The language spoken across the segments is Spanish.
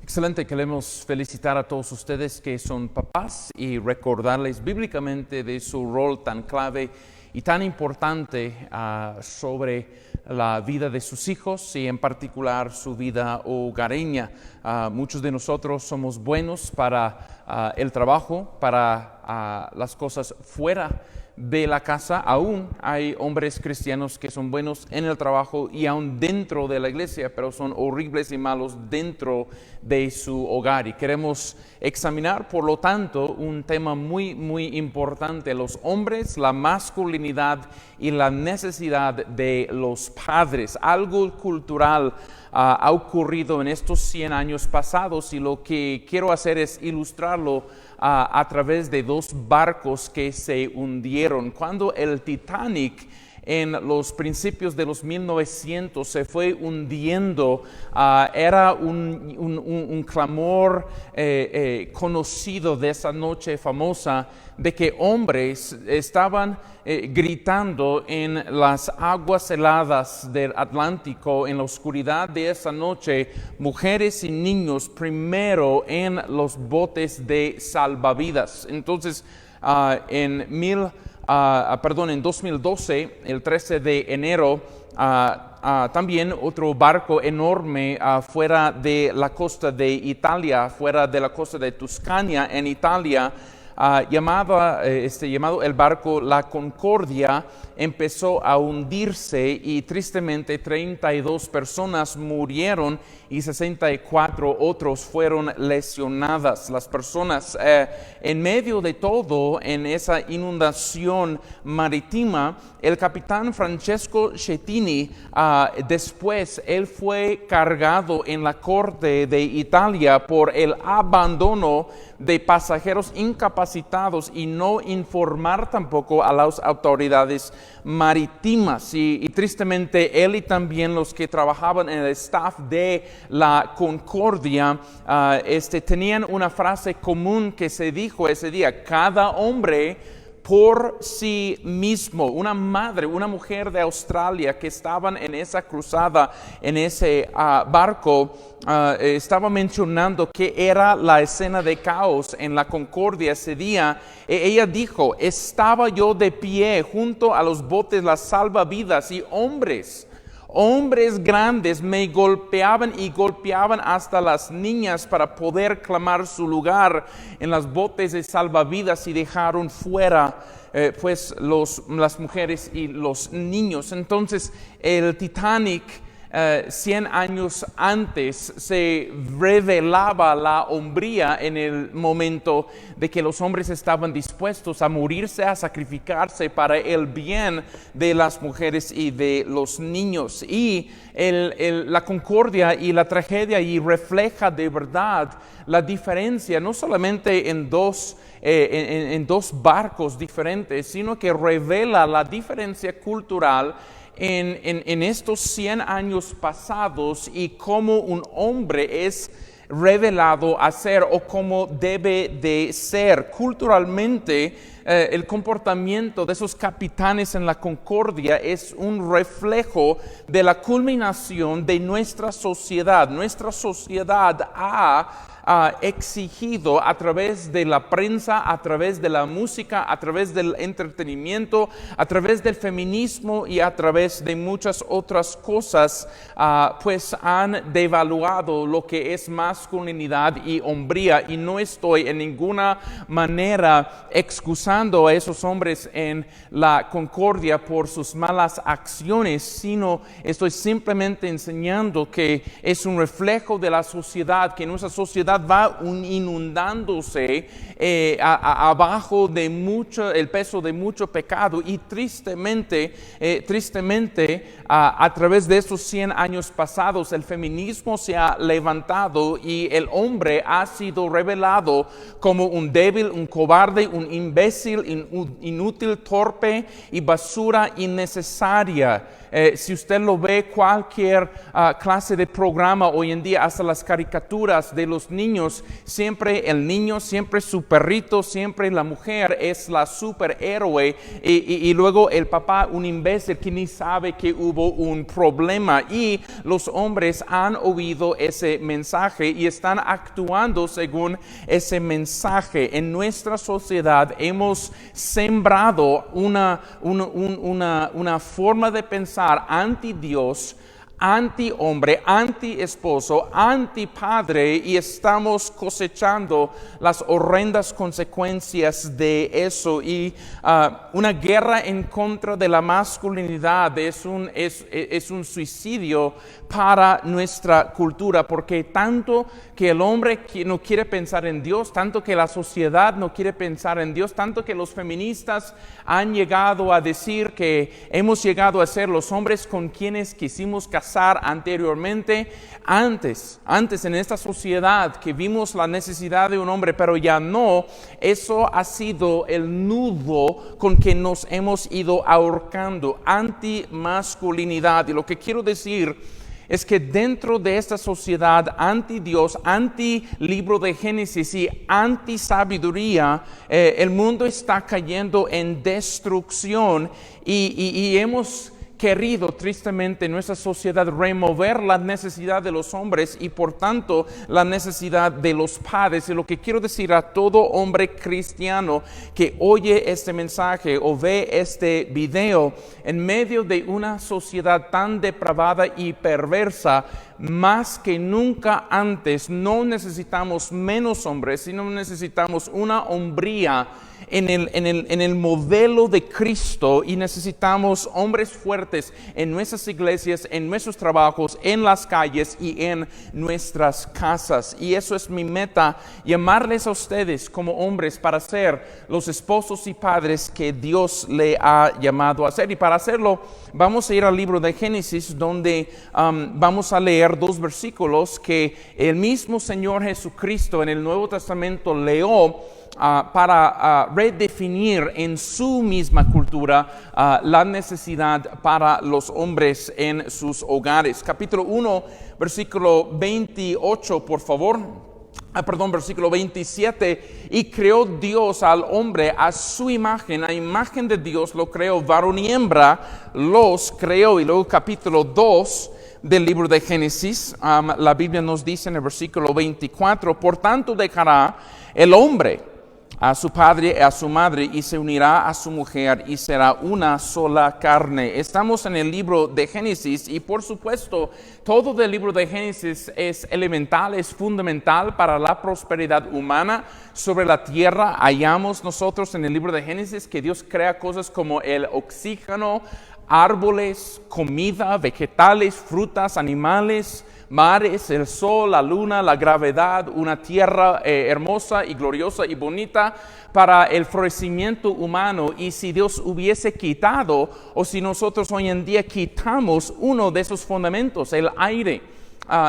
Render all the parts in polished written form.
Excelente, queremos felicitar a todos ustedes que son papás y recordarles bíblicamente de su rol tan clave y tan importante sobre la vida de sus hijos y en particular su vida hogareña. Muchos de nosotros somos buenos para el trabajo, para las cosas fuera de la casa. Aún hay hombres cristianos que son buenos en el trabajo y aún dentro de la iglesia, pero son horribles y malos dentro de su hogar. Y queremos examinar, por lo tanto, un tema muy importante: los hombres, la masculinidad y la necesidad de los padres. Algo cultural ha ocurrido en estos 100 años pasados, y lo que quiero hacer es ilustrarlo a través de dos barcos que se hundieron. Cuando el Titanic en los principios de los 1900 se fue hundiendo, era un clamor conocido de esa noche famosa de que hombres estaban gritando en las aguas heladas del Atlántico, en la oscuridad de esa noche, mujeres y niños primero en los botes de salvavidas. Entonces, en 2012, el 13 de enero, también otro barco enorme fuera de la costa de Italia, fuera de la costa de Tuscania, en Italia, llamado el barco La Concordia, empezó a hundirse y tristemente 32 personas murieron y 64 otros fueron lesionadas. Las personas en medio de todo, en esa inundación marítima, el capitán Francesco Schettini, después él fue cargado en la corte de Italia por el abandono de pasajeros incapacitados y no informar tampoco a las autoridades marítimas. Y tristemente él y también los que trabajaban en el staff de la Concordia tenían una frase común que se dijo ese día: cada hombre por sí mismo. Una mujer de Australia que estaban en esa cruzada, en ese barco, estaba mencionando que era la escena de caos en la Concordia ese día. Ella dijo: estaba yo de pie junto a los botes, las salvavidas, y hombres grandes me golpeaban y golpeaban hasta las niñas para poder clamar su lugar en los botes de salvavidas, y dejaron fuera las mujeres y los niños. Entonces el Titanic, 100 años antes, se revelaba la hombría en el momento de que los hombres estaban dispuestos a morirse, a sacrificarse para el bien de las mujeres y de los niños. Y la Concordia y la tragedia ahí refleja de verdad la diferencia, no solamente en dos barcos diferentes, sino que revela la diferencia cultural en estos 100 años pasados y cómo un hombre es revelado a ser o cómo debe de ser. Culturalmente, el comportamiento de esos capitanes en la Concordia es un reflejo de la culminación de nuestra sociedad. Nuestra sociedad ha exigido a través de la prensa, a través de la música, a través del entretenimiento, a través del feminismo y a través de muchas otras cosas, pues han devaluado lo que es masculinidad y hombría. Y no estoy en ninguna manera excusando a esos hombres en la Concordia por sus malas acciones, sino estoy simplemente enseñando que es un reflejo de la sociedad, que nuestra sociedad va inundándose abajo de el peso de mucho pecado. Y tristemente, a través de estos 100 años pasados, el feminismo se ha levantado y el hombre ha sido revelado como un débil, un cobarde, un imbécil, inútil, torpe y basura innecesaria. Si usted lo ve, cualquier clase de programa hoy en día, hasta las caricaturas de los niños niños, siempre el niño, siempre su perrito, siempre la mujer es la superhéroe y luego el papá un imbécil que ni sabe que hubo un problema, y los hombres han oído ese mensaje y están actuando según ese mensaje. En nuestra sociedad hemos sembrado una forma de pensar anti Dios, anti hombre, anti esposo, anti padre, y estamos cosechando las horrendas consecuencias de eso. Y una guerra en contra de la masculinidad es un suicidio para nuestra cultura, porque tanto que el hombre no quiere pensar en Dios, tanto que la sociedad no quiere pensar en Dios, tanto que los feministas han llegado a decir que hemos llegado a ser los hombres con quienes quisimos casar anteriormente. Antes en esta sociedad que vimos la necesidad de un hombre, pero ya no, eso ha sido el nudo con que nos hemos ido ahorcando, antimasculinidad. Y lo que quiero decir es que dentro de esta sociedad anti Dios, anti libro de Génesis y anti sabiduría, el mundo está cayendo en destrucción y hemos querido tristemente en nuestra sociedad remover la necesidad de los hombres y por tanto la necesidad de los padres. Y lo que quiero decir a todo hombre cristiano que oye este mensaje o ve este video, en medio de una sociedad tan depravada y perversa, más que nunca antes no necesitamos menos hombres, sino necesitamos una hombría en el modelo de Cristo, y necesitamos hombres fuertes en nuestras iglesias, en nuestros trabajos, en las calles y en nuestras casas. Y eso es mi meta, llamarles a ustedes como hombres para ser los esposos y padres que Dios le ha llamado a ser. Y para hacerlo vamos a ir al libro de Génesis, donde vamos a leer 2 versículos que el mismo Señor Jesucristo en el Nuevo Testamento leó para redefinir en su misma cultura la necesidad para los hombres en sus hogares. Capítulo 1, versículo 28, por favor. Versículo 27. Y creó Dios al hombre a su imagen, a imagen de Dios lo creó, varón y hembra los creó. Y luego capítulo 2 del libro de Génesis, la Biblia nos dice en el versículo 24: por tanto dejará el hombre a su padre y a su madre, y se unirá a su mujer, y será una sola carne. Estamos en el libro de Génesis, y por supuesto, todo el libro de Génesis es elemental, es fundamental para la prosperidad humana sobre la tierra. Hallamos nosotros en el libro de Génesis que Dios crea cosas como el oxígeno, árboles, comida, vegetales, frutas, animales, mares, el sol, la luna, la gravedad, una tierra hermosa y gloriosa y bonita para el florecimiento humano. Y si Dios hubiese quitado, o si nosotros hoy en día quitamos uno de esos fundamentos, el aire,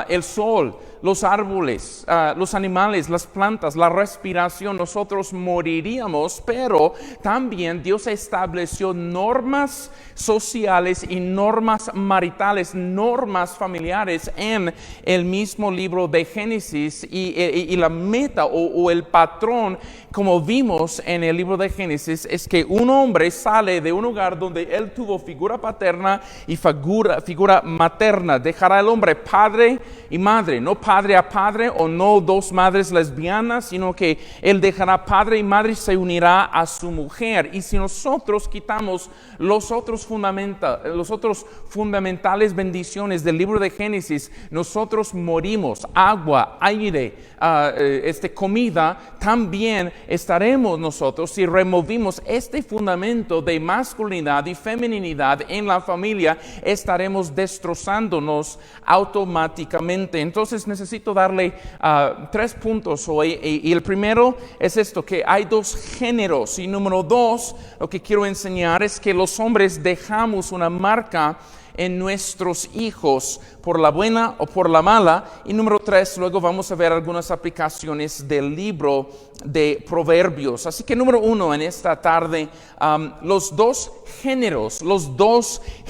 el sol, los árboles, los animales, las plantas, la respiración, nosotros moriríamos. Pero también Dios estableció normas sociales y normas maritales, normas familiares en el mismo libro de Génesis, y la meta o el patrón, como vimos en el libro de Génesis, es que un hombre sale de un hogar donde él tuvo figura paterna y figura materna. Dejará el hombre padre y madre, no padre a padre o no dos madres lesbianas, sino que él dejará padre y madre y se unirá a su mujer. Y si nosotros quitamos los otros fundamentales bendiciones del libro de Génesis, nosotros morimos. Agua, aire, comida, también estaremos nosotros. Si removimos este fundamento de masculinidad y feminidad en la familia, estaremos destrozándonos automáticamente. Entonces necesito darle 3 puntos hoy, y el primero es esto, que hay 2 géneros, y número 2, lo que quiero enseñar es que los hombres dejamos una marca en nuestros hijos, por la buena o por la mala. Y número 3, luego vamos a ver algunas aplicaciones del libro de Proverbios. Así que número 1, en esta tarde, los dos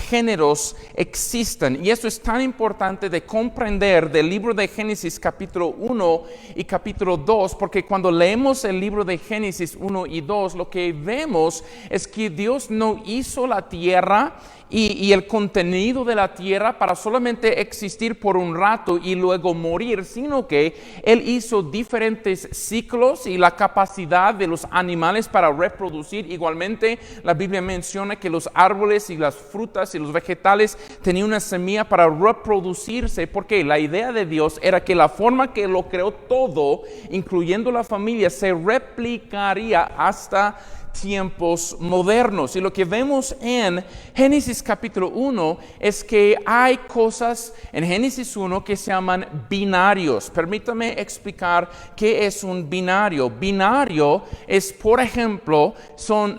géneros existen. Y esto es tan importante de comprender del libro de Génesis capítulo 1 y capítulo 2, porque cuando leemos el libro de Génesis 1 y 2, lo que vemos es que Dios no hizo la tierra y el contenido de la tierra para solamente existir por un rato y luego morir, sino que Él hizo diferentes ciclos y la capacidad de los animales para reproducir. Igualmente, la Biblia menciona que los árboles y las frutas y los vegetales tenían una semilla para reproducirse, porque la idea de Dios era que la forma que lo creó todo, incluyendo la familia, se replicaría hasta tiempos modernos. Y lo que vemos en Génesis capítulo 1 es que hay cosas en Génesis 1 que se llaman binarios. Permítame explicar qué es un binario. Binario es, por ejemplo, son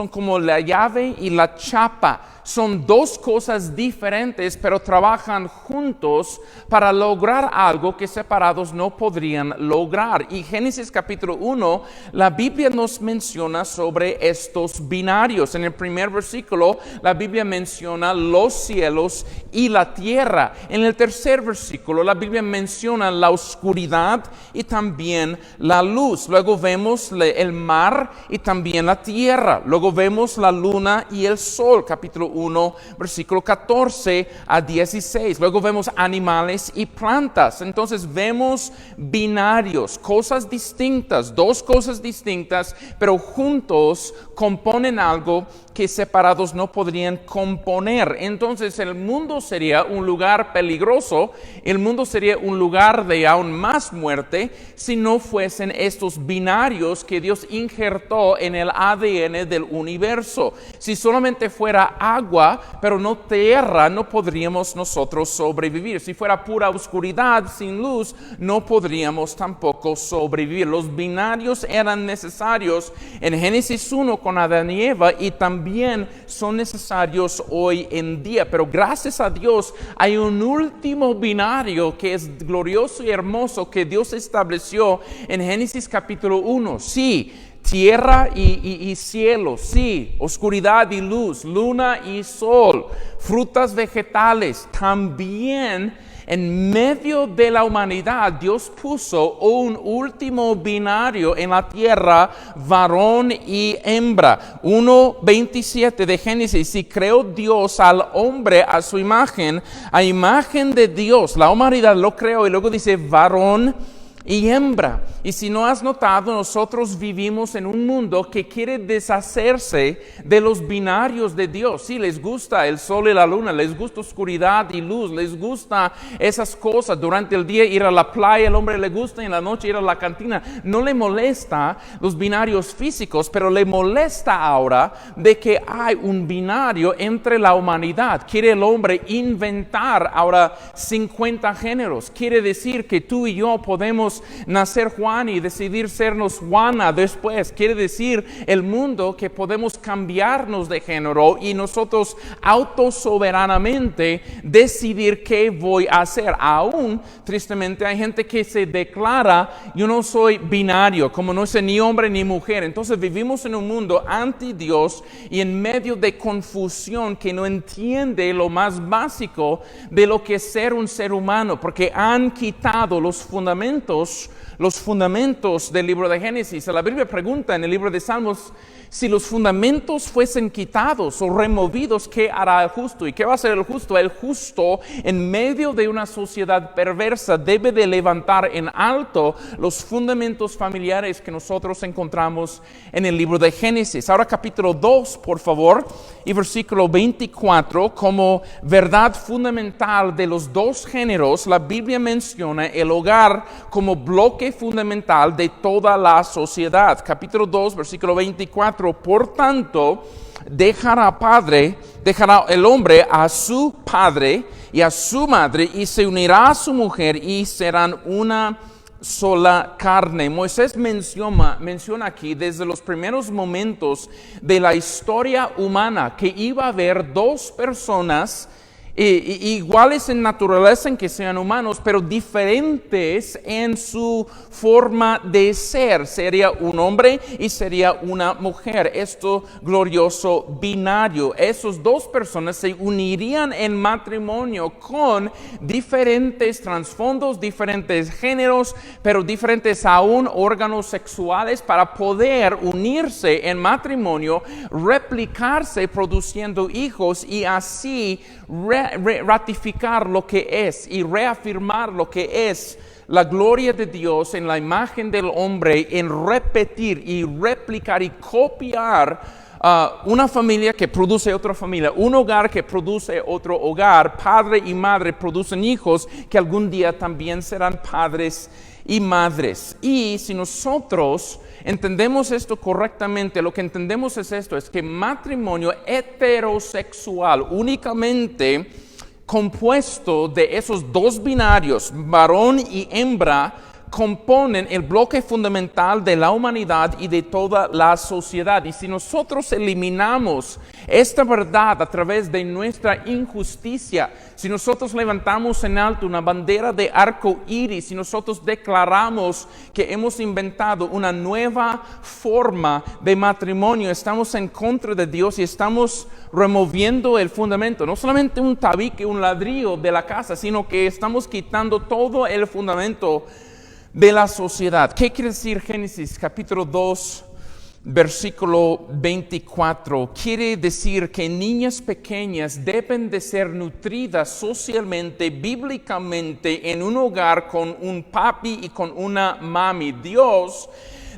como la llave y la chapa. Son dos cosas diferentes, pero trabajan juntos para lograr algo que separados no podrían lograr. Y Génesis capítulo 1, la Biblia nos menciona sobre estos binarios. En el primer versículo, la Biblia menciona los cielos y la tierra. En el tercer versículo, la Biblia menciona la oscuridad y también la luz. Luego vemos el mar y también la tierra. Luego vemos la luna y el sol, capítulo 1, versículo 14 a 16. Luego vemos animales y plantas. Entonces vemos binarios, cosas distintas, dos cosas distintas, pero juntos componen algo que separados no podrían componer. Entonces el mundo sería un lugar peligroso, el mundo sería un lugar de aún más muerte si no fuesen estos binarios que Dios injertó en el ADN del universo. Si solamente fuera agua, pero no tierra, no podríamos nosotros sobrevivir. Si fuera pura oscuridad, sin luz, no podríamos tampoco sobrevivir. Los binarios eran necesarios en Génesis 1 con Adán y Eva, y también son necesarios hoy en día. Pero gracias a Dios hay un último binario que es glorioso y hermoso que Dios estableció en Génesis capítulo 1. Sí, tierra y cielo, sí, oscuridad y luz, luna y sol, frutas vegetales. También en medio de la humanidad Dios puso un último binario en la tierra, varón y hembra. 1:27 de Génesis: y creó Dios al hombre a su imagen, a imagen de Dios la humanidad lo creó, y luego dice varón y hembra. Y si no has notado, nosotros vivimos en un mundo que quiere deshacerse de los binarios de Dios. Sí, les gusta el sol y la luna, les gusta oscuridad y luz, les gusta esas cosas. Durante el día ir a la playa, el hombre le gusta, y en la noche ir a la cantina. No le molesta los binarios físicos, pero le molesta ahora de que hay un binario entre la humanidad. Quiere el hombre inventar ahora 50 géneros. Quiere decir que tú y yo podemos nacer Juan y decidir sernos Juana después. Quiere decir el mundo que podemos cambiarnos de género y nosotros autosoberanamente decidir qué voy a hacer. Aún, tristemente, hay gente que se declara: yo no soy binario, como no soy ni hombre ni mujer. Entonces vivimos en un mundo anti Dios y en medio de confusión, que no entiende lo más básico de lo que es ser un ser humano, porque han quitado los fundamentos del libro de Génesis. La Biblia pregunta en el libro de Salmos: si los fundamentos fuesen quitados o removidos, ¿qué hará el justo? ¿Y qué va a hacer el justo? El justo, en medio de una sociedad perversa, debe de levantar en alto los fundamentos familiares que nosotros encontramos en el libro de Génesis. Ahora capítulo 2, por favor, y versículo 24, como verdad fundamental de los dos géneros, la Biblia menciona el hogar como bloque fundamental de toda la sociedad. Capítulo 2, versículo 24: por tanto, dejará el hombre a su padre y a su madre, y se unirá a su mujer, y serán una sola carne. Moisés menciona aquí desde los primeros momentos de la historia humana que iba a haber dos personas iguales en naturaleza en que sean humanos, pero diferentes en su forma de ser. Sería un hombre y sería una mujer. Esto glorioso binario. Esas dos personas se unirían en matrimonio con diferentes trasfondos, diferentes géneros, pero diferentes aún órganos sexuales para poder unirse en matrimonio, replicarse produciendo hijos y así ratificar lo que es y reafirmar lo que es la gloria de Dios en la imagen del hombre, en repetir y replicar y copiar una familia que produce otra familia, un hogar que produce otro hogar, padre y madre producen hijos que algún día también serán padres y madres. Y si nosotros entendemos esto correctamente, lo que entendemos es esto, es que matrimonio heterosexual únicamente compuesto de esos dos binarios, varón y hembra, componen el bloque fundamental de la humanidad y de toda la sociedad. Y si nosotros eliminamos esta verdad a través de nuestra injusticia, si nosotros levantamos en alto una bandera de arco iris, si nosotros declaramos que hemos inventado una nueva forma de matrimonio, estamos en contra de Dios y estamos removiendo el fundamento, no solamente un tabique, un ladrillo de la casa, sino que estamos quitando todo el fundamento de la sociedad. ¿Qué quiere decir Génesis capítulo 2, versículo 24? Quiere decir que niñas pequeñas deben de ser nutridas socialmente, bíblicamente, en un hogar con un papi y con una mami. Dios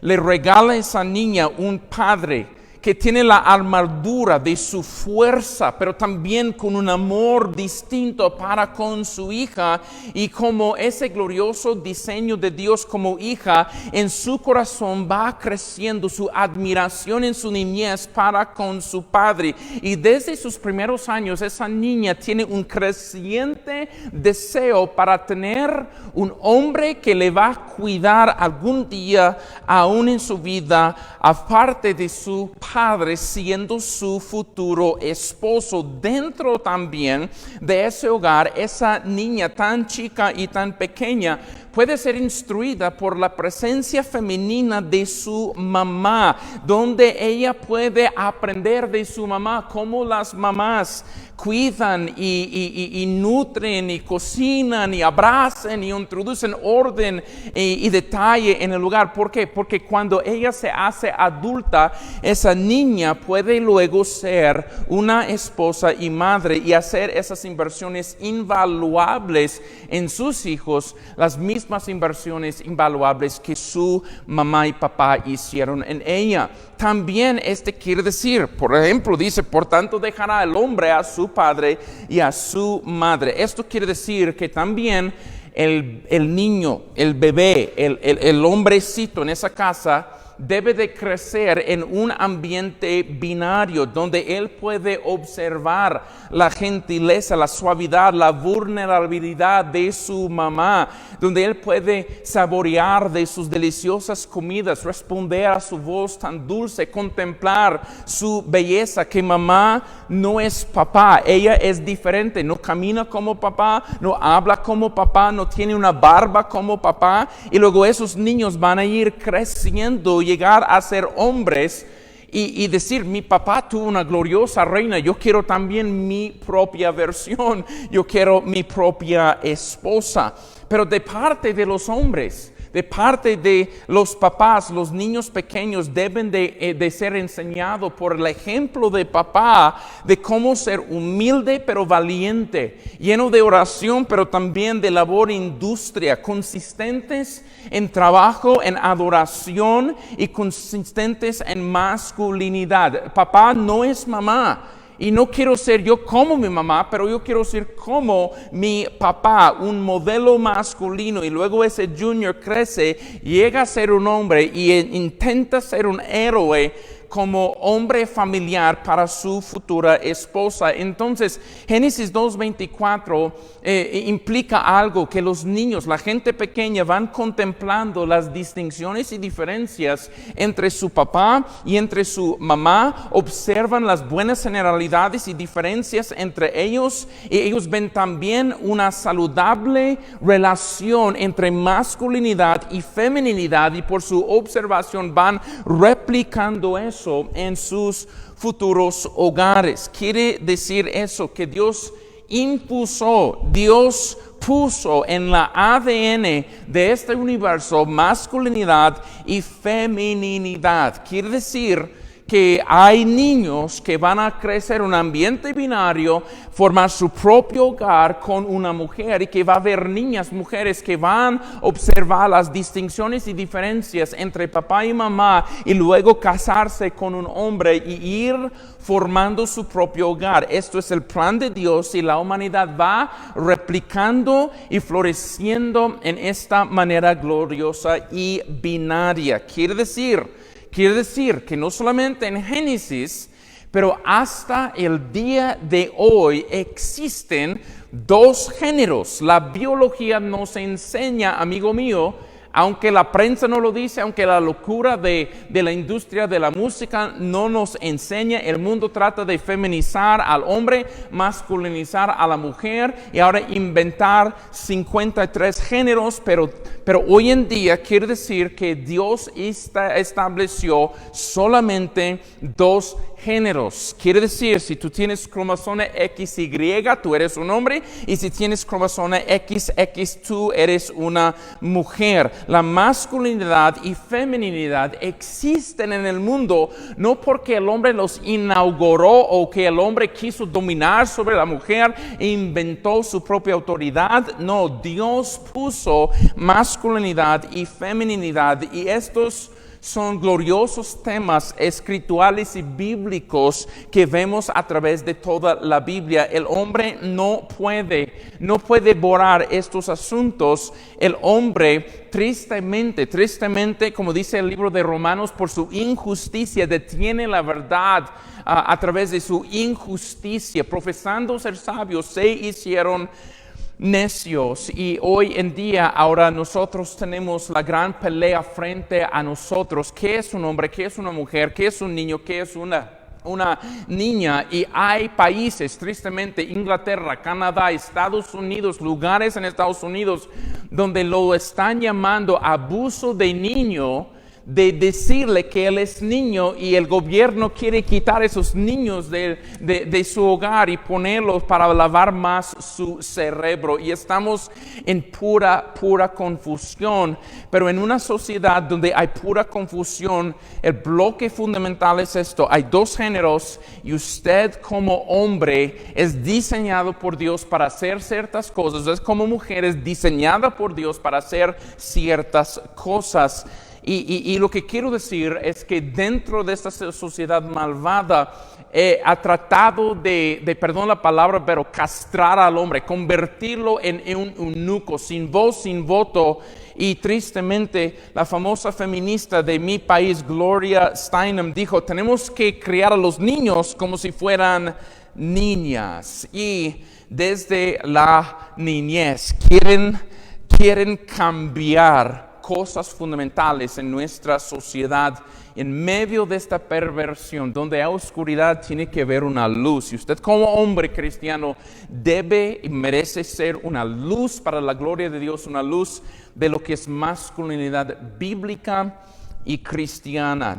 le regala a esa niña un padre que tiene la armadura de su fuerza, pero también con un amor distinto para con su hija, y como ese glorioso diseño de Dios como hija, en su corazón va creciendo su admiración en su niñez para con su padre, y desde sus primeros años esa niña tiene un creciente deseo para tener un hombre que le va a cuidar algún día, aún en su vida, aparte de su padre, siendo su futuro esposo. Dentro también de ese hogar, esa niña tan chica y tan pequeña puede ser instruida por la presencia femenina de su mamá, donde ella puede aprender de su mamá cómo las mamás cuidan y nutren y cocinan y abrazan y introducen orden y detalle en el hogar. ¿Por qué? Porque cuando ella se hace adulta, esa niña puede luego ser una esposa y madre y hacer esas inversiones invaluables en sus hijos, las mismas inversiones invaluables que su mamá y papá hicieron en ella. También quiere decir, por ejemplo, dice, por tanto dejará el hombre a su padre y a su madre. Esto quiere decir que también el niño, el bebé, el hombrecito en esa casa debe de crecer en un ambiente binario donde él puede observar la gentileza, la suavidad, la vulnerabilidad de su mamá, donde él puede saborear de sus deliciosas comidas, responder a su voz tan dulce, contemplar su belleza, que mamá no es papá, ella es diferente, no camina como papá, no habla como papá, no tiene una barba como papá, y luego esos niños van a ir creciendo, llegar a ser hombres y decir, mi papá tuvo una gloriosa reina, yo quiero también mi propia versión, yo quiero mi propia esposa. Pero de parte de los hombres, de parte de los papás, los niños pequeños deben de ser enseñados por el ejemplo de papá de cómo ser humilde pero valiente, lleno de oración pero también de labor e industria, consistentes en trabajo, en adoración y consistentes en masculinidad. Papá no es mamá. Y no quiero ser yo como mi mamá, pero yo quiero ser como mi papá, un modelo masculino. Y luego ese Junior crece, llega a ser un hombre y intenta ser un héroe como hombre familiar para su futura esposa. Entonces, Génesis 2:24 implica algo que los niños, la gente pequeña, van contemplando las distinciones y diferencias entre su papá y entre su mamá, observan las buenas generalidades y diferencias entre ellos, y ellos ven también una saludable relación entre masculinidad y feminidad, y por su observación van replicando eso en sus futuros hogares. Quiere decir eso, que Dios puso en la ADN de este universo masculinidad y feminidad. Quiere decir que hay niños que van a crecer en un ambiente binario, formar su propio hogar con una mujer, y que va a haber mujeres que van a observar las distinciones y diferencias entre papá y mamá, y luego casarse con un hombre y ir formando su propio hogar. Esto es el plan de Dios, y la humanidad va replicando y floreciendo en esta manera gloriosa y binaria. Quiere decir que no solamente en Génesis, pero hasta el día de hoy existen dos géneros. La biología nos enseña, amigo mío, aunque la prensa no lo dice, aunque la locura de la industria de la música no nos enseña, el mundo trata de feminizar al hombre, masculinizar a la mujer y ahora inventar 53 géneros, pero hoy en día quiere decir que Dios estableció solamente dos géneros. Quiere decir, si tú tienes cromosoma XY, tú eres un hombre, y si tienes cromosoma XX, tú eres una mujer. La masculinidad y feminidad existen en el mundo no porque el hombre los inauguró o que el hombre quiso dominar sobre la mujer e inventó su propia autoridad. No, Dios puso masculinidad y feminidad, y estos son gloriosos temas espirituales y bíblicos que vemos a través de toda la Biblia. El hombre no puede borrar estos asuntos. El hombre tristemente, como dice el libro de Romanos, por su injusticia detiene la verdad a través de su injusticia. Profesando ser sabios, se hicieron necios, y hoy en día ahora nosotros tenemos la gran pelea frente a nosotros. ¿Qué es un hombre? ¿Qué es una mujer? ¿Qué es un niño? ¿Qué es una niña? Y hay países, tristemente, Inglaterra, Canadá, Estados Unidos, lugares en Estados Unidos donde lo están llamando abuso de niño, de decirle que él es niño, y el gobierno quiere quitar esos niños de su hogar y ponerlos para lavar más su cerebro, y estamos en pura confusión. Pero en una sociedad donde hay pura confusión, el bloque fundamental es esto: hay dos géneros, y usted como hombre es diseñado por Dios para hacer ciertas cosas, usted como mujer es diseñada por Dios para hacer ciertas cosas. Y lo que quiero decir es que dentro de esta sociedad malvada ha tratado de, perdón la palabra, pero castrar al hombre, convertirlo en un eunuco, sin voz, sin voto. Y tristemente, la famosa feminista de mi país, Gloria Steinem, dijo: tenemos que criar a los niños como si fueran niñas. Y desde la niñez quieren cambiar cosas fundamentales en nuestra sociedad. En medio de esta perversión, donde hay oscuridad, tiene que haber una luz. Y usted como hombre cristiano debe y merece ser una luz para la gloria de Dios, una luz de lo que es masculinidad bíblica y cristiana.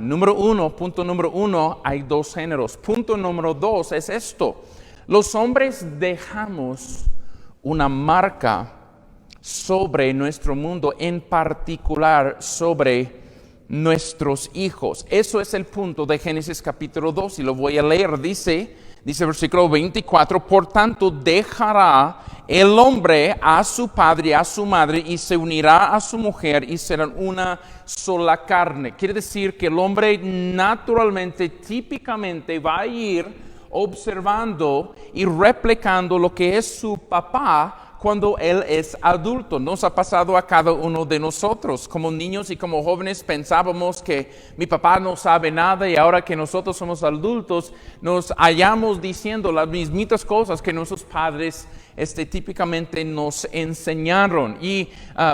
Punto número uno, hay dos géneros. Punto número dos es esto: los hombres dejamos una marca sobre nuestro mundo, en particular sobre nuestros hijos. Eso es el punto de Génesis capítulo 2, y lo voy a leer. Dice versículo 24: por tanto dejará el hombre a su padre y a su madre, y se unirá a su mujer, y serán una sola carne. Quiere decir que el hombre naturalmente, típicamente, va a ir observando y replicando lo que es su papá cuando él es adulto. Nos ha pasado a cada uno de nosotros. Como niños y como jóvenes pensábamos que mi papá no sabe nada, y ahora que nosotros somos adultos nos hallamos diciendo las mismitas cosas que nuestros padres típicamente nos enseñaron. Y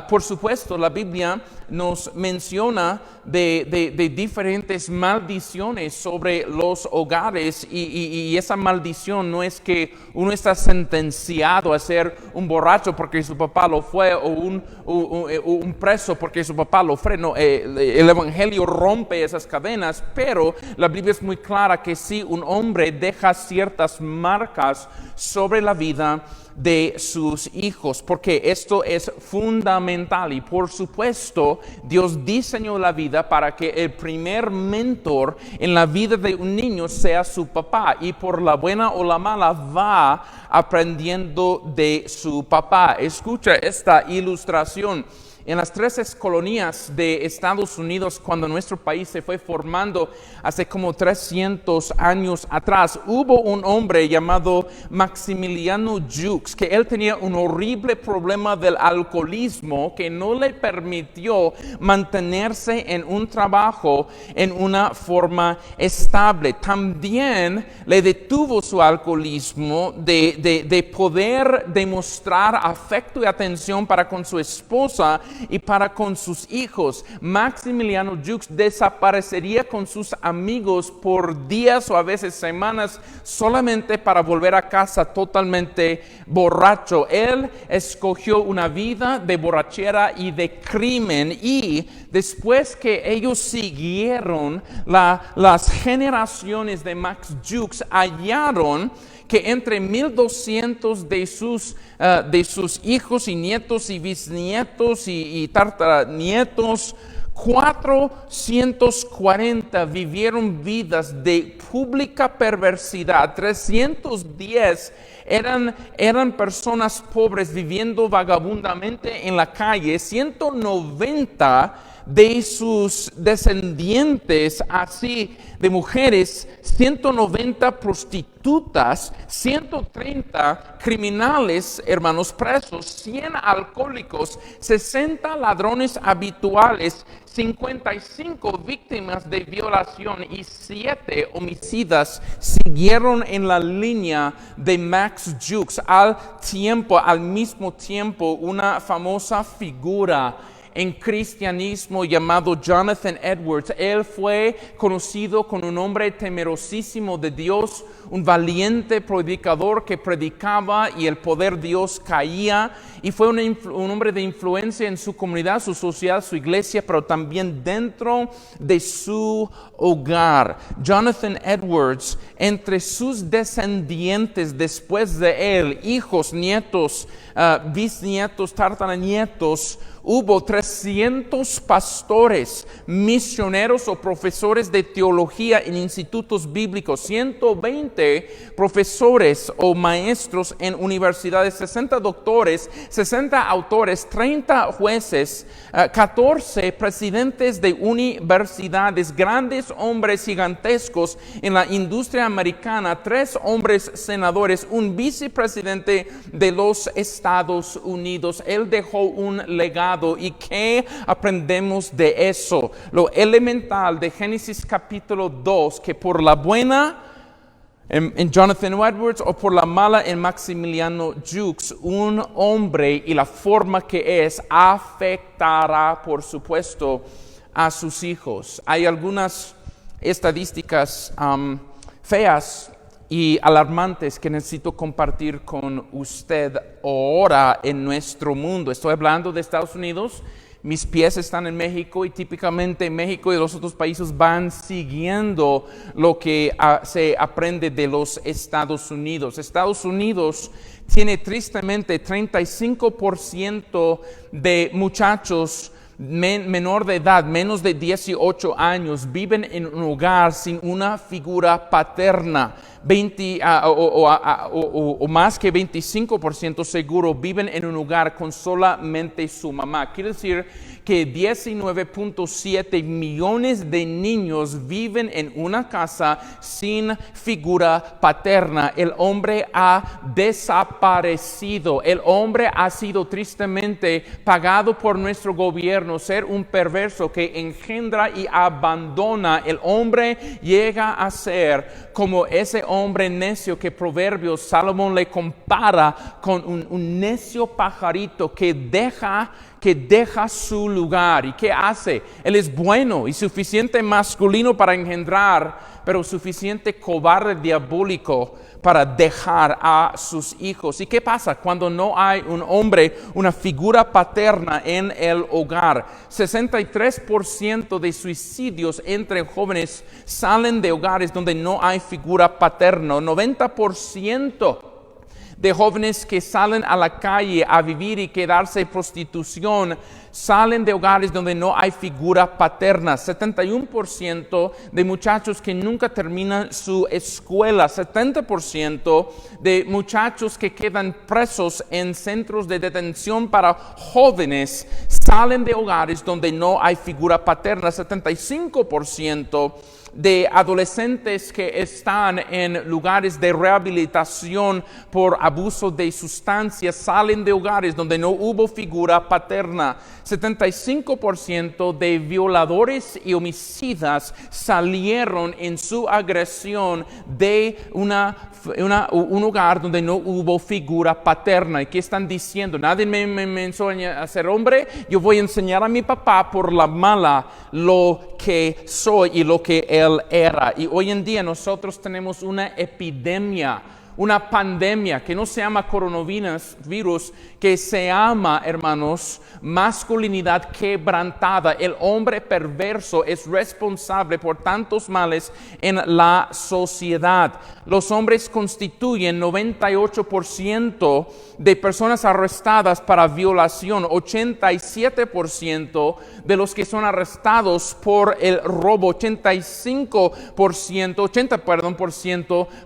por supuesto la Biblia nos menciona de diferentes maldiciones sobre los hogares, y esa maldición no es que uno está sentenciado a ser un borracho porque su papá lo fue, o un preso porque su papá lo fue. No, el Evangelio rompe esas cadenas, pero la Biblia es muy clara que si un hombre deja ciertas marcas sobre la vida de sus hijos, porque esto es fundamental. Y por supuesto Dios diseñó la vida para que el primer mentor en la vida de un niño sea su papá, y por la buena o la mala va aprendiendo de su papá. Escucha esta ilustración. En las 13 colonias de Estados Unidos, cuando nuestro país se fue formando hace como 300 años atrás, hubo un hombre llamado Maximiliano Jukes, que él tenía un horrible problema del alcoholismo que no le permitió mantenerse en un trabajo en una forma estable. También le detuvo su alcoholismo de poder demostrar afecto y atención para con su esposa y para con sus hijos. Maximiliano Jukes desaparecería con sus amigos por días o a veces semanas, solamente para volver a casa totalmente borracho. Él escogió una vida de borrachera y de crimen, y después que ellos siguieron las generaciones de Max Jukes, hallaron que entre 1200 de sus hijos y nietos y bisnietos y tataranietos, 440 vivieron vidas de pública perversidad. 310 eran personas pobres viviendo vagabundamente en la calle. 190 de sus descendientes, así de mujeres, 190 prostitutas, 130 criminales, hermanos, presos, 100 alcohólicos, 60 ladrones habituales, 55 víctimas de violación y 7 homicidas siguieron en la línea de Max Jukes. Al mismo tiempo, una famosa figura en cristianismo llamado Jonathan Edwards. Él fue conocido como un hombre temerosísimo de Dios, un valiente predicador que predicaba y el poder de Dios caía, y fue un hombre de influencia en su comunidad, su sociedad, su iglesia, pero también dentro de su hogar. Jonathan Edwards, entre sus descendientes después de él, hijos, nietos, bisnietos, tataranietos, hubo 300 pastores, misioneros o profesores de teología en institutos bíblicos, 120 profesores o maestros en universidades, 60 doctores, 60 autores, 30 jueces, 14 presidentes de universidades, grandes hombres gigantescos en la industria americana, 3 hombres senadores, un vicepresidente de los Estados Unidos. Él dejó un legado. ¿Y qué aprendemos de eso? Lo elemental de Génesis capítulo 2, que por la buena en Jonathan Edwards o por la mala en Maximiliano Jukes, un hombre y la forma que es afectará, por supuesto, a sus hijos. Hay algunas estadísticas feas y alarmantes que necesito compartir con usted ahora en nuestro mundo. Estoy hablando de Estados Unidos, mis pies están en México, y típicamente México y los otros países van siguiendo lo que se aprende de los Estados Unidos. Estados Unidos tiene tristemente 35% de muchachos menor de edad, menos de 18 años, viven en un hogar sin una figura paterna. O más que 25% seguro viven en un hogar con solamente su mamá. Quiere decir que 19.7 millones de niños viven en una casa sin figura paterna. El hombre ha desaparecido. El hombre ha sido tristemente pagado por nuestro gobierno ser un perverso que engendra y abandona. El hombre llega a ser como ese hombre necio que Proverbios, Salomón le compara con un necio pajarito que deja su lugar. ¿Y qué hace? Él es bueno y suficiente masculino para engendrar, pero suficiente cobarde diabólico para dejar a sus hijos. ¿Y qué pasa cuando no hay un hombre, una figura paterna en el hogar? 63% de suicidios entre jóvenes salen de hogares donde no hay figura paterna. 90% de jóvenes que salen a la calle a vivir y quedarse en prostitución salen de hogares donde no hay figura paterna. 71% de muchachos que nunca terminan su escuela. 70% de muchachos que quedan presos en centros de detención para jóvenes salen de hogares donde no hay figura paterna. 75% de adolescentes que están en lugares de rehabilitación por abuso de sustancias salen de hogares donde no hubo figura paterna. 75% de violadores y homicidas salieron en su agresión de un hogar donde no hubo figura paterna. ¿Y qué están diciendo? Nadie me enseña a ser hombre. Yo voy a enseñar a mi papá por la mala lo que soy y lo que él era. Y hoy en día nosotros tenemos una epidemia, una pandemia que no se llama coronavirus, que se llama, hermanos, masculinidad quebrantada. El hombre perverso es responsable por tantos males en la sociedad. Los hombres constituyen 98% de personas arrestadas para violación, 87% de los que son arrestados por el robo, 80%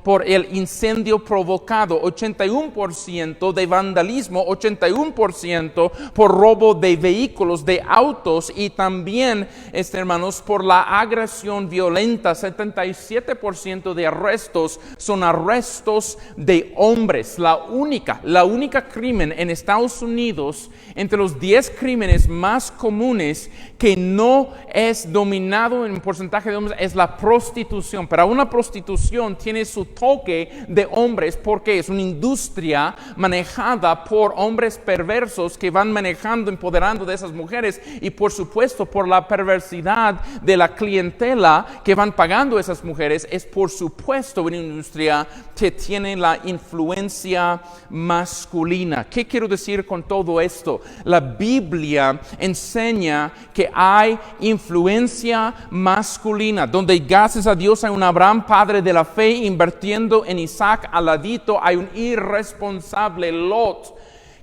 por el incendio provocado, 81% de vandalismo, 81% por robo de vehículos, de autos, y también, hermanos, por la agresión violenta. 77% de arrestos son arrestos de hombres. La única crimen en Estados Unidos, entre los 10 crímenes más comunes que no es dominado en porcentaje de hombres, es la prostitución. Pero una prostitución tiene su toque de hombres porque es una industria manejada por hombres perversos que van manejando, empoderando de esas mujeres, y por supuesto por la perversidad de la clientela que van pagando esas mujeres. Es por supuesto una industria que tiene la influencia masculina. ¿Qué quiero decir con todo esto? La Biblia enseña que hay influencia masculina, donde gracias a Dios hay un Abraham, padre de la fe, invirtiendo en Isaac. Al ladito hay un irresponsable Lot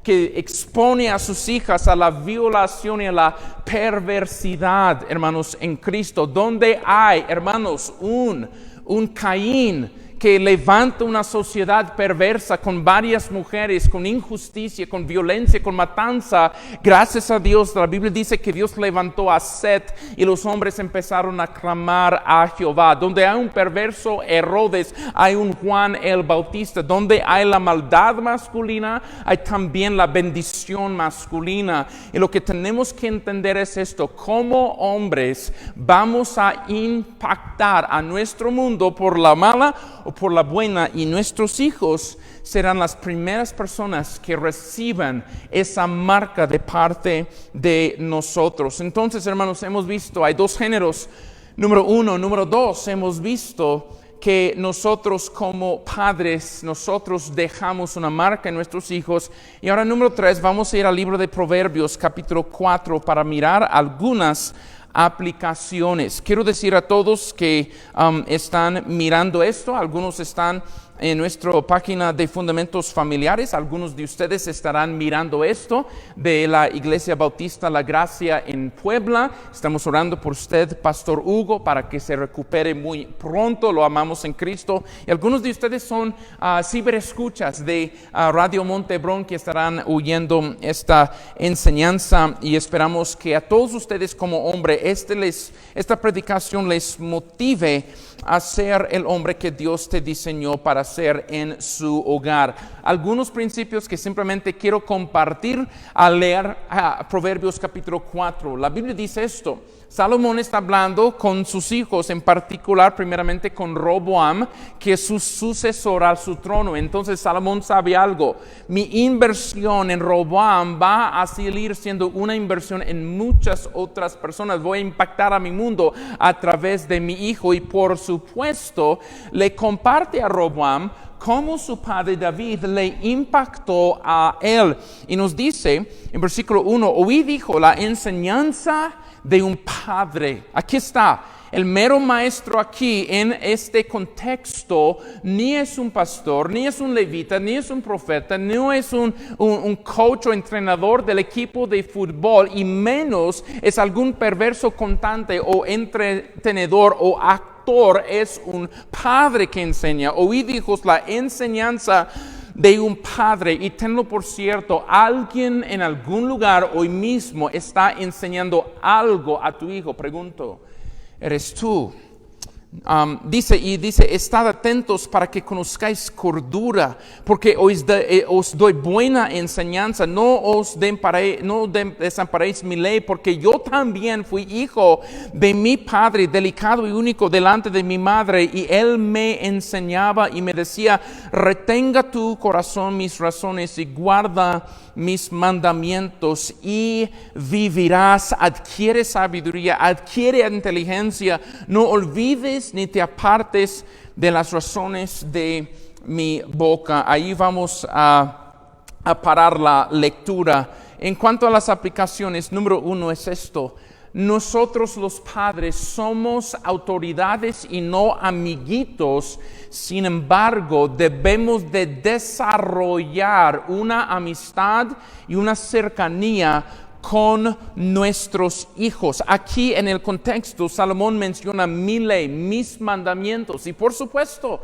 que expone a sus hijas a la violación y a la perversidad, hermanos, en Cristo. Donde hay, hermanos, un Caín que levanta una sociedad perversa con varias mujeres, con injusticia, con violencia, con matanza. Gracias a Dios, la Biblia dice que Dios levantó a Set y los hombres empezaron a clamar a Jehová. Donde hay un perverso Herodes, hay un Juan el Bautista. Donde hay la maldad masculina, hay también la bendición masculina. Y lo que tenemos que entender es esto: como hombres vamos a impactar a nuestro mundo por la mala o por la buena, y nuestros hijos serán las primeras personas que reciban esa marca de parte de nosotros. Entonces, hermanos, hemos visto, hay dos géneros. Número uno. Número dos, hemos visto que nosotros como padres, nosotros dejamos una marca en nuestros hijos. Y ahora, número 3, vamos a ir al libro de Proverbios, capítulo 4, para mirar algunas aplicaciones. Quiero decir a todos que están mirando esto, algunos están en nuestra página de Fundamentos Familiares. Algunos de ustedes estarán mirando esto de la Iglesia Bautista, la Gracia en Puebla. Estamos orando por usted, Pastor Hugo, para que se recupere muy pronto. Lo amamos en Cristo. Y algunos de ustedes son ciberescuchas de Radio Montebrón que estarán oyendo esta enseñanza, y esperamos que a todos ustedes como hombre esta predicación les motive a ser el hombre que Dios te diseñó para ser en su hogar. Algunos principios que simplemente quiero compartir al leer Proverbios capítulo 4. La Biblia dice esto: Salomón está hablando con sus hijos, en particular primeramente con Roboam, que es su sucesor a su trono. Entonces Salomón sabe algo: mi inversión en Roboam va a seguir siendo una inversión en muchas otras personas. Voy a impactar a mi mundo a través de mi hijo, y por supuesto le comparte a Roboam cómo su padre David le impactó a él. Y nos dice en versículo 1: oí, dijo, la enseñanza de un padre. Aquí está. El mero maestro aquí en este contexto ni es un pastor, ni es un levita, ni es un profeta, no es un coach o entrenador del equipo de fútbol, y menos es algún perverso cantante o entretenedor o actor. Es un padre que enseña. Oíd, hijos, la enseñanza de un padre. Y tenlo por cierto, alguien en algún lugar hoy mismo está enseñando algo a tu hijo. Pregunto, ¿eres tú? Dice, estad atentos para que conozcáis cordura, porque os doy buena enseñanza. No desamparéis mi ley, porque yo también fui hijo de mi padre, delicado y único delante de mi madre, y él me enseñaba y me decía: retenga tu corazón mis razones y guarda mis mandamientos, y vivirás. Adquiere sabiduría, adquiere inteligencia, no olvides ni te apartes de las razones de mi boca. Ahí vamos a parar la lectura. En cuanto a las aplicaciones, número 1 es esto: nosotros los padres somos autoridades y no amiguitos. Sin embargo, debemos de desarrollar una amistad y una cercanía con nuestros hijos. Aquí en el contexto, Salomón menciona mi ley, mis mandamientos, y por supuesto,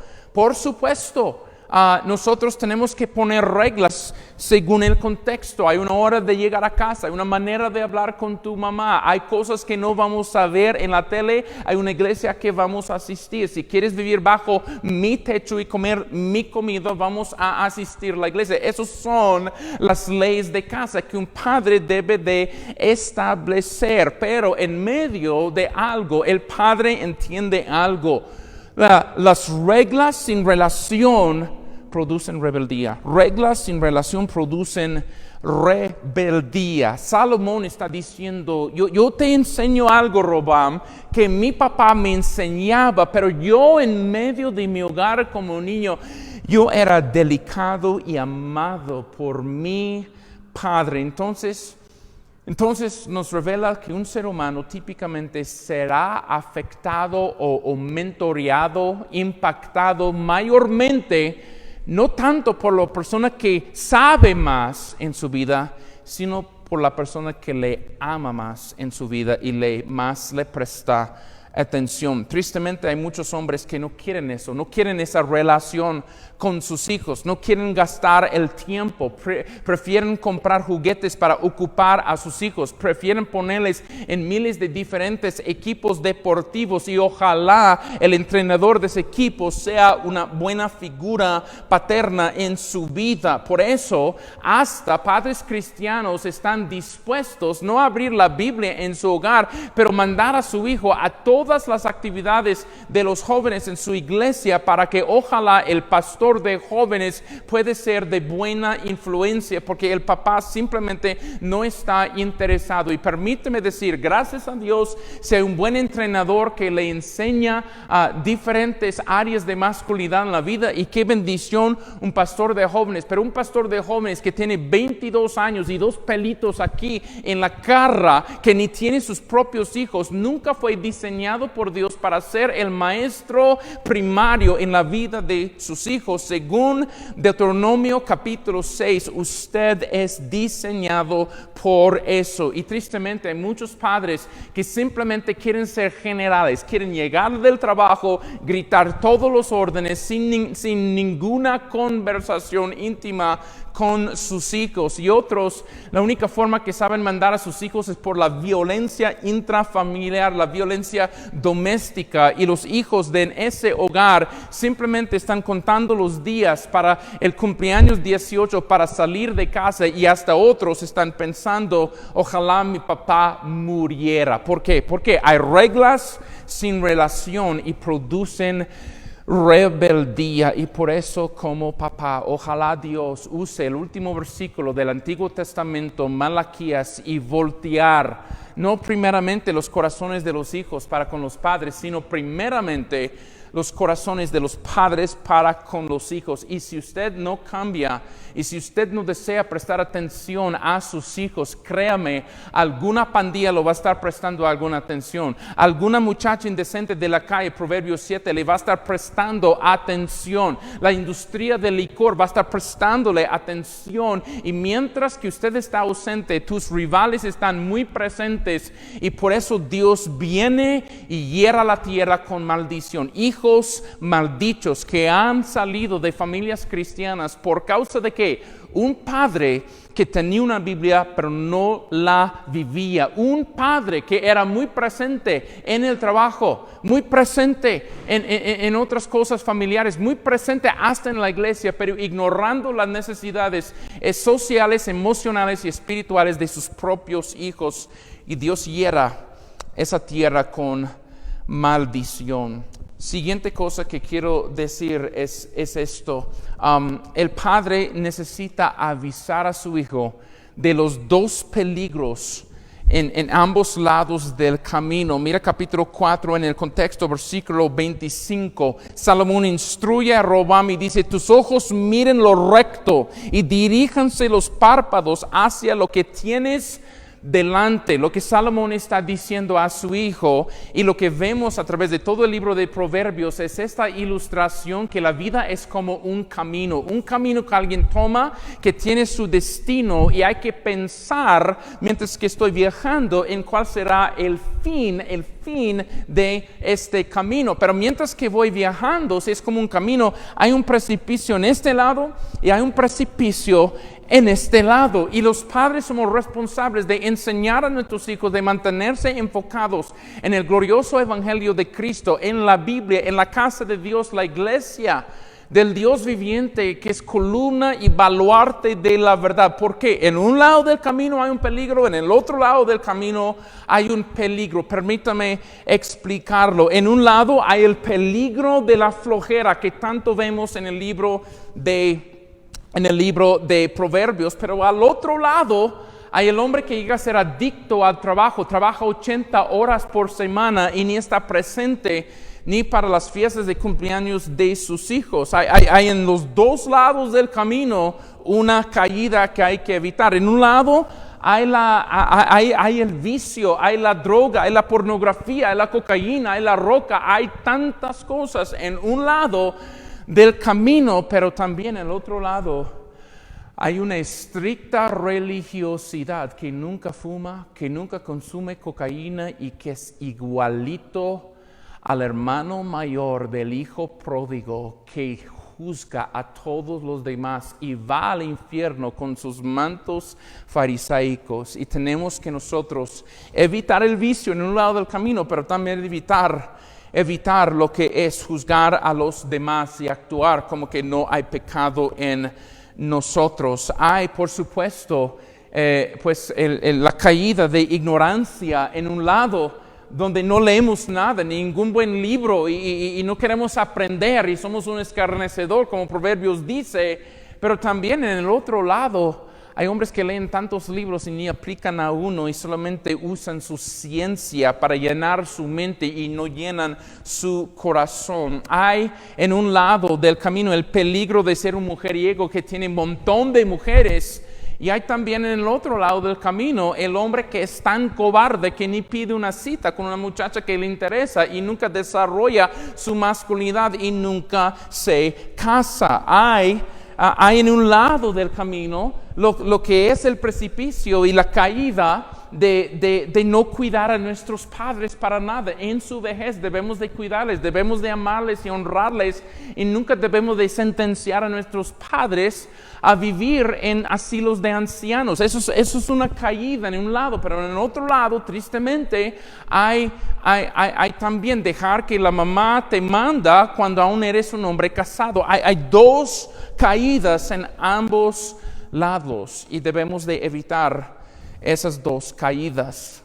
nosotros tenemos que poner reglas según el contexto. Hay una hora de llegar a casa, hay una manera de hablar con tu mamá, hay cosas que no vamos a ver en la tele, hay una iglesia que vamos a asistir. Si quieres vivir bajo mi techo y comer mi comida, vamos a asistir a la iglesia. Esas son las leyes de casa que un padre debe de establecer. Pero en medio de algo, el padre entiende algo: las reglas sin relación producen rebeldía. Reglas sin relación producen rebeldía. Salomón está diciendo: yo te enseño algo, Roboam, que mi papá me enseñaba, pero yo en medio de mi hogar como niño, yo era delicado y amado por mi padre. Entonces nos revela que un ser humano típicamente será afectado o mentoreado, impactado mayormente, no tanto por la persona que sabe más en su vida, sino por la persona que le ama más en su vida y le presta atención. Tristemente hay muchos hombres que no quieren eso, no quieren esa relación con sus hijos, no quieren gastar el tiempo, prefieren comprar juguetes para ocupar a sus hijos, prefieren ponerles en miles de diferentes equipos deportivos, y ojalá el entrenador de ese equipo sea una buena figura paterna en su vida. Por eso hasta padres cristianos están dispuestos no a abrir la Biblia en su hogar, pero mandar a su hijo a todas las actividades de los jóvenes en su iglesia, para que ojalá el pastor de jóvenes puede ser de buena influencia, porque el papá simplemente no está interesado. Y permíteme decir, gracias a Dios, si hay un buen entrenador que le enseña diferentes áreas de masculinidad en la vida, y qué bendición un pastor de jóvenes. Pero un pastor de jóvenes que tiene 22 años y 2 pelitos aquí en la cara, que ni tiene sus propios hijos, nunca fue diseñado diseñado por Dios para ser el maestro primario en la vida de sus hijos. Según Deuteronomio capítulo 6, usted es diseñado por eso. Y tristemente hay muchos padres que simplemente quieren ser generales, quieren llegar del trabajo, gritar todos los órdenes sin ninguna conversación íntima con sus hijos. Y otros, la única forma que saben mandar a sus hijos es por la violencia intrafamiliar, la violencia doméstica. Y los hijos de ese hogar simplemente están contando los días para el cumpleaños 18 para salir de casa, y hasta otros están pensando, ojalá mi papá muriera. ¿Por qué? Porque hay reglas sin relación y producen rebeldía. Y por eso, como papá, ojalá Dios use el último versículo del Antiguo Testamento, Malaquías, y voltear no primeramente los corazones de los hijos para con los padres, sino primeramente los corazones de los padres para con los hijos. Y si usted no cambia, y si usted no desea prestar atención a sus hijos, créame, alguna pandilla lo va a estar prestando alguna atención. Alguna muchacha indecente de la calle, Proverbios 7, le va a estar prestando atención. La industria del licor va a estar prestándole atención. Y mientras que usted está ausente, tus rivales están muy presentes. Y por eso Dios viene y hiera la tierra con maldición. Hijos maldichos que han salido de familias cristianas por causa de que un padre que tenía una Biblia pero no la vivía, un padre que era muy presente en el trabajo, muy presente en otras cosas familiares, muy presente hasta en la iglesia, pero ignorando las necesidades sociales, emocionales y espirituales de sus propios hijos, y Dios hiera esa tierra con maldición. Siguiente cosa que quiero decir es esto. El padre necesita avisar a su hijo de los dos peligros en ambos lados del camino. Mira capítulo 4 en el contexto, versículo 25. Salomón instruye a Roboam y dice: tus ojos miren lo recto y diríjanse los párpados hacia lo que tienes delante. Lo que Salomón está diciendo a su hijo, y lo que vemos a través de todo el libro de Proverbios, es esta ilustración que la vida es como un camino que alguien toma, que tiene su destino, y hay que pensar mientras que estoy viajando en cuál será el fin de este camino. Pero mientras que voy viajando, si es como un camino, hay un precipicio en este lado y hay un precipicio en este lado, y los padres somos responsables de enseñar a nuestros hijos, de mantenerse enfocados en el glorioso evangelio de Cristo, en la Biblia, en la casa de Dios, la iglesia del Dios viviente, que es columna y baluarte de la verdad. Porque en un lado del camino hay un peligro, en el otro lado del camino hay un peligro. Permítame explicarlo. En un lado hay el peligro de la flojera que tanto vemos en el libro de Proverbios, pero al otro lado hay el hombre que llega a ser adicto al trabajo, trabaja 80 horas por semana y ni está presente ni para las fiestas de cumpleaños de sus hijos. Hay en los dos lados del camino una caída que hay que evitar. En un lado hay el vicio, hay la droga, hay la pornografía, hay la cocaína, hay la roca, hay tantas cosas en un lado del camino, pero también en el otro lado hay una estricta religiosidad que nunca fuma, que nunca consume cocaína y que es igualito al hermano mayor del hijo pródigo, que juzga a todos los demás y va al infierno con sus mantos farisaicos. Y tenemos que nosotros evitar el vicio en un lado del camino, pero también evitar lo que es juzgar a los demás y actuar como que no hay pecado en nosotros. Hay, por supuesto, la caída de ignorancia en un lado donde no leemos nada, ningún buen libro, y no queremos aprender y somos un escarnecedor, como Proverbios dice. Pero también en el otro lado hay hombres que leen tantos libros y ni aplican a uno y solamente usan su ciencia para llenar su mente y no llenan su corazón. Hay en un lado del camino el peligro de ser un mujeriego que tiene un montón de mujeres Y hay también en el otro lado del camino el hombre que es tan cobarde que ni pide una cita con una muchacha que le interesa y nunca desarrolla su masculinidad y nunca se casa. Hay en un lado del camino lo que es el precipicio y la caída de no cuidar a nuestros padres para nada. En su vejez debemos de cuidarles, debemos de amarles y honrarles, y nunca debemos de sentenciar a nuestros padres a vivir en asilos de ancianos. Eso es una caída en un lado, pero en el otro lado, tristemente, hay también dejar que la mamá te manda cuando aún eres un hombre casado. Hay dos caídas en ambos lados y debemos de evitar esas dos caídas.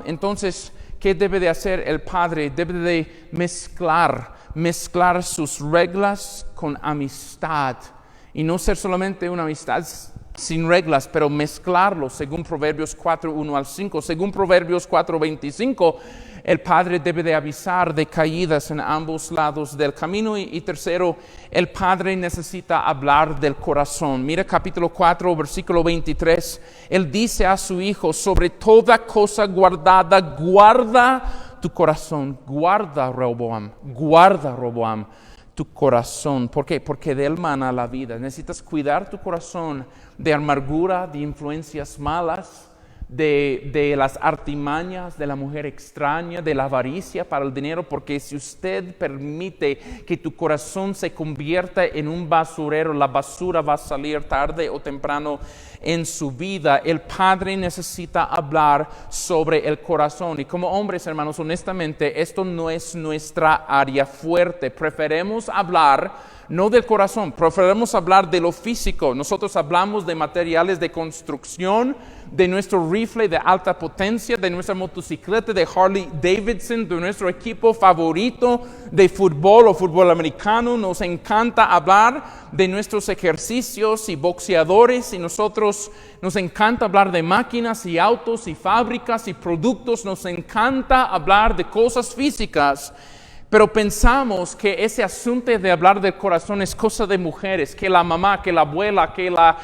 Entonces, ¿qué debe de hacer el padre? Debe de mezclar sus reglas con amistad, y no ser solamente una amistad sin reglas, pero mezclarlo según Proverbios 4, 1 al 5. Según Proverbios 4, 25, el padre debe de avisar de caídas en ambos lados del camino. Y tercero, el padre necesita hablar del corazón. Mira capítulo 4, versículo 23. Él dice a su hijo: sobre toda cosa guardada, guarda tu corazón. Guarda, Roboam, tu corazón. ¿Por qué? Porque de él mana la vida. Necesitas cuidar tu corazón de amargura, de influencias malas, de las artimañas de la mujer extraña, de la avaricia para el dinero, porque si usted permite que tu corazón se convierta en un basurero, la basura va a salir tarde o temprano en su vida. El padre necesita hablar sobre el corazón. Y como hombres, hermanos, honestamente, esto no es nuestra área fuerte. Preferimos hablar no del corazón, preferimos hablar de lo físico. Nosotros hablamos de materiales de construcción, de nuestro rifle de alta potencia, de nuestra motocicleta de Harley Davidson, de nuestro equipo favorito de fútbol o fútbol americano. Nos encanta hablar de nuestros ejercicios y boxeadores, y nos encanta hablar de máquinas y autos y fábricas y productos. Nos encanta hablar de cosas físicas. Pero pensamos que ese asunto de hablar del corazón es cosa de mujeres, que la mamá, que la abuela, que la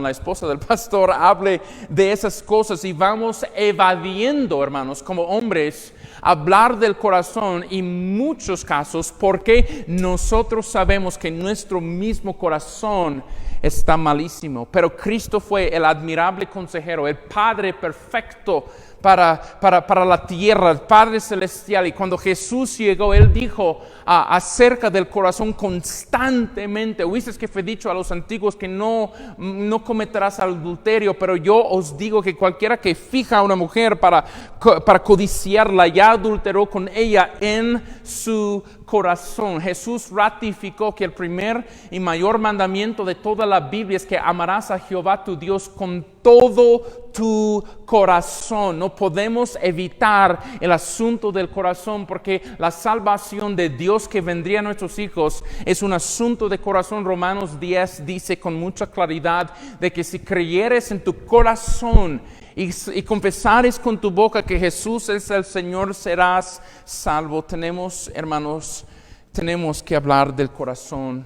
esposa del pastor hable de esas cosas, y vamos evadiendo, hermanos, como hombres, hablar del corazón, y en muchos casos porque nosotros sabemos que nuestro mismo corazón está malísimo. Pero Cristo fue el admirable consejero, el Padre perfecto para la tierra, el Padre Celestial. Y cuando Jesús llegó, Él dijo acerca del corazón constantemente: oíste que fue dicho a los antiguos que no cometerás adulterio, pero yo os digo que cualquiera que fija a una mujer para codiciarla, ya adulteró con ella en su corazón. Jesús ratificó que el primer y mayor mandamiento de toda la Biblia es que amarás a Jehová tu Dios con todo tu corazón. No podemos evitar el asunto del corazón, porque la salvación de Dios que vendría a nuestros hijos es un asunto de corazón. Romanos 10 dice con mucha claridad de que si creyeres en tu corazón y confesares con tu boca que Jesús es el Señor, serás salvo. Hermanos, tenemos que hablar del corazón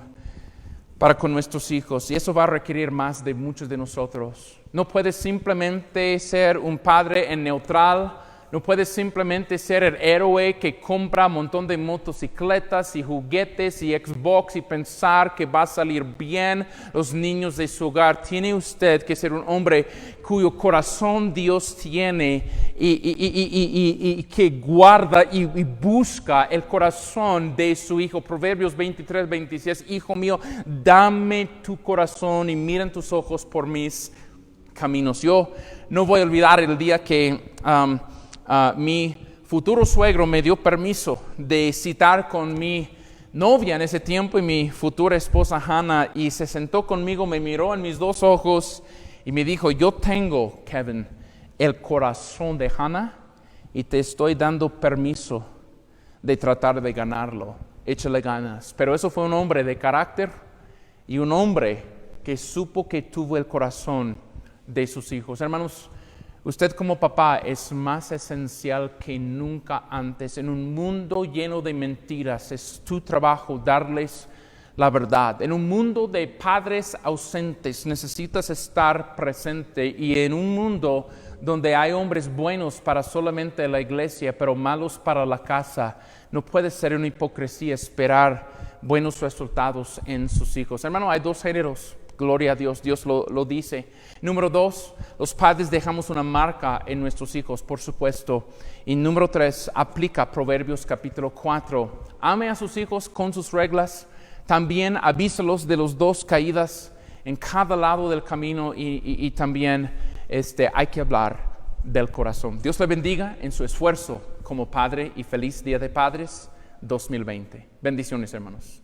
para con nuestros hijos, y eso va a requerir más de muchos de nosotros. No puedes simplemente ser un padre en neutral. No puedes simplemente ser el héroe que compra un montón de motocicletas y juguetes y Xbox y pensar que va a salir bien los niños de su hogar. Tiene usted que ser un hombre cuyo corazón Dios tiene y que guarda y busca el corazón de su hijo. Proverbios 23, 26: hijo mío, dame tu corazón y mira en tus ojos por mis caminos. Yo no voy a olvidar el día que mi futuro suegro me dio permiso de citar con mi novia en ese tiempo y mi futura esposa Hannah, y se sentó conmigo, me miró en mis dos ojos y me dijo: yo tengo, Kevin, el corazón de Hannah y te estoy dando permiso de tratar de ganarlo. Échale ganas. Pero eso fue un hombre de carácter y un hombre que supo que tuvo el corazón de sus hijos. Hermanos, usted como papá es más esencial que nunca antes. En un mundo lleno de mentiras, es tu trabajo darles la verdad. En un mundo de padres ausentes necesitas estar presente, y en un mundo donde hay hombres buenos para solamente la iglesia, pero malos para la casa, no puede ser una hipocresía esperar buenos resultados en sus hijos. Hermano, hay dos géneros. Gloria a Dios, Dios lo dice. Número 2, los padres dejamos una marca en nuestros hijos, por supuesto. Y número 3, aplica Proverbios capítulo 4. Ame a sus hijos con sus reglas. También avísalos de las dos caídas en cada lado del camino, y también hay que hablar del corazón. Dios le bendiga en su esfuerzo como padre, y feliz Día de Padres 2020. Bendiciones, hermanos.